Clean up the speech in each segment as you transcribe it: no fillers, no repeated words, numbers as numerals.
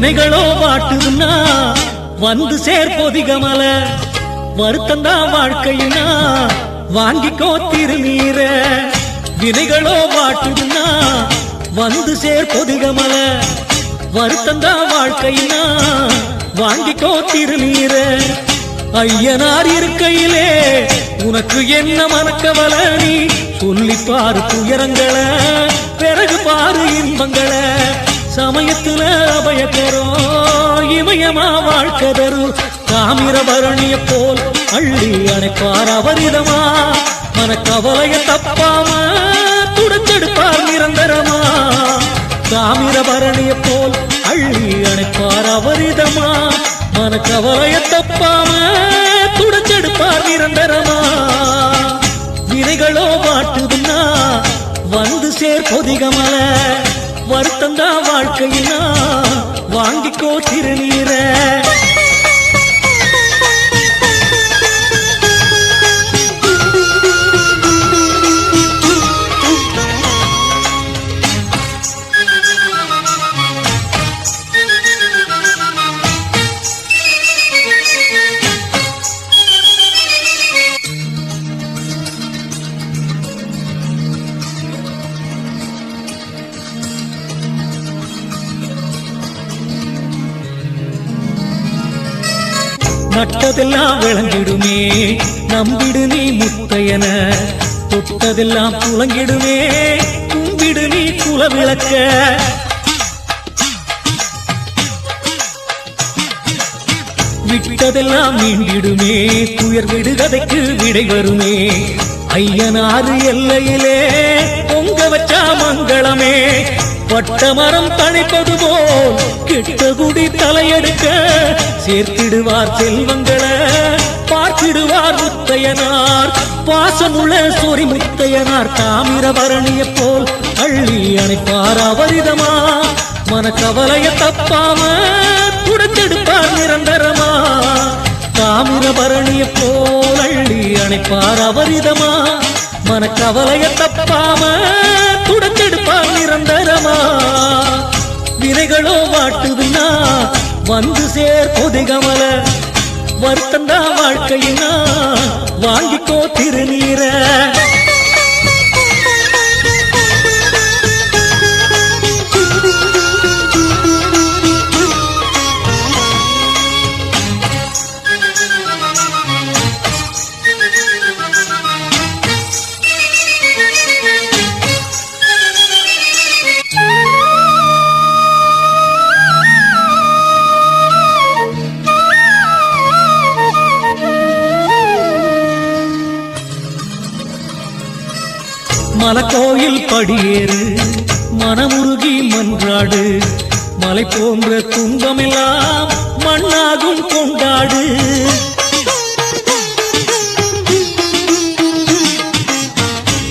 வினைகளோ வாட்டுதுன்னா வந்து சேர்ப்பொதிகமல வருத்தந்தா வாழ்க்கையினா வாங்கிக்கோ திருநீர வினைகளோ வாட்டுதுன்னா வந்து சேர்ப்பொதிகமல வருத்தந்தா வாழ்க்கையினா வாங்கிக்கோ திருநீர ஐயனார் இருக்கையிலே உனக்கு என்ன மனக்கவல நீ சொல்லி பாரு துயரங்களை பிறகு பாரு இன்பங்களை சமயத்துல அபயக்கரோ இமயமா வாழ்க்கதரு தாமிரபரணிய போல் அள்ளி அணைப்பார் அவரிதமா மனக்கவலைய தப்பாம துடைச்செடுப்பார் நிரந்தரமா தாமிரபரணிய போல் அள்ளி அணைப்பார் அவரிதமா மனக்கவலைய தப்பாம துடைச்செடுப்பார் நிரந்தரமா வினைகளோ வாட்டுதுன்னா வந்து சேர்ப்பொதிகமல வருத்தந்தா வாழ்க்கையினா வாங்கிக்கோ திருநீர நட்டதெல்லாம் விளங்கிடுமே நம்பிடு நீ முத்தையன தொட்டதெல்லாம் புலங்கிடுமே கும்பிடு நீ குல விளக்க விட்டதெல்லாம் மீண்டிடுமே துயர் விடுகதைக்கு விடை வருமே ஐயனாறு எல்லையிலே பொங்க வச்சா மங்களமே பட்ட மரம் தணிப்பது போல் கெட்ட குடி தலையெடுக்க சேர்த்திடுவார் செல்வங்களை பார்த்திடுவார் முத்தையனார் பாசமுள்ள சொறி முத்தையனார் தாமிரபரணிய போல் அள்ளி அணைப்பார் அவரிதமா மனக்கவலைய தப்பாம துடைச்செடுப்பார் நிரந்தரமா தாமிரபரணிய போல் அள்ளி அணைப்பார் அவரிதமா மனக்கவலைய தப்பாம துடைச்செடுப்பார் நிரந்தரமா வினைகளோ வாட்டுதுன்னா வந்து சேர்ப்பொதிகமல வருத்தந்தா வாழ்க்கையினா வாங்கிக்கோ திருநீர மலக்கோயில் படியேறு மனமுருகி மன்றாடு மலை போன்ற துன்பமெல்லாம் மண்ணாகும் கொண்டாடு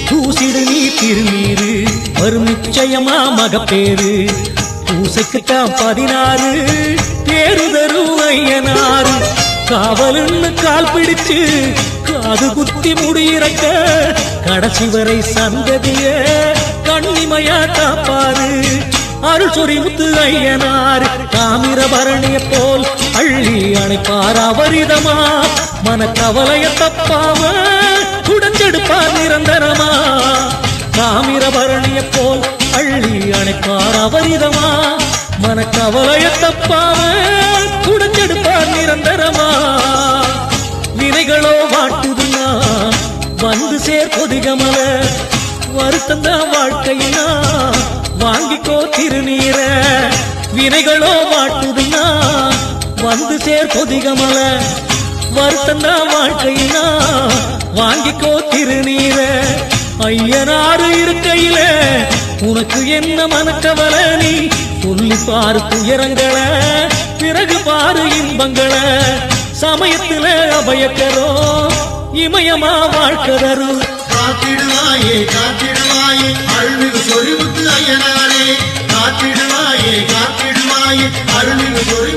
பூசிடு நீ திருநீரு வரும் நிச்சயமா மகப்பேறு பூசைக்குத்தான் 16 பேரு தரும் ஐயனாறு காவலுன்னு கால் பிடிச்சு காது குத்தி முடியிறக்க கடைசி வரை சந்ததிய கண்ணிமையா காப்பாரு அருள் சொறி முத்து ஐயனார் தாமிரபரணிய போல் அள்ளி அணைப்பார் அவரிதமா மனக்கவலைய தப்பாம துடைச்செடுப்பார் நிரந்தரமா தாமிரபரணிய போல் அள்ளி அணைப்பார் அவரிதமா மனக்கவலைய தப்பாம துடைச்செடுப்பார் நிரந்தரமா வினைகளோ வாட்டுதுன்னா வந்து சேர்ப்பொதிகமல வருத்தந்தா வாழ்க்கையினா வாங்கிக்கோ திருநீர வினைகளோ வாட்டுதுன்னா வந்து சேர்ப்பொதிகமல வருத்தந்தா வாழ்க்கையினா வாங்கிக்கோ திருநீர ஐயனாறு இருக்கையிலே உனக்கு என்ன மனக்கவல நீ சொல்லி பாரு துயரங்களை பிறகு பாரு இன்பங்களை சமயத்துல அபயக்கரோ இமயமா வாழ்க்கதரு காத்திடுவாயே காத்திடுவாயே அருள்மிகு சொரிமுத்து ஐயனாரே காத்திடுவாயே காத்திடுவாயே அருள்மிகு சொரி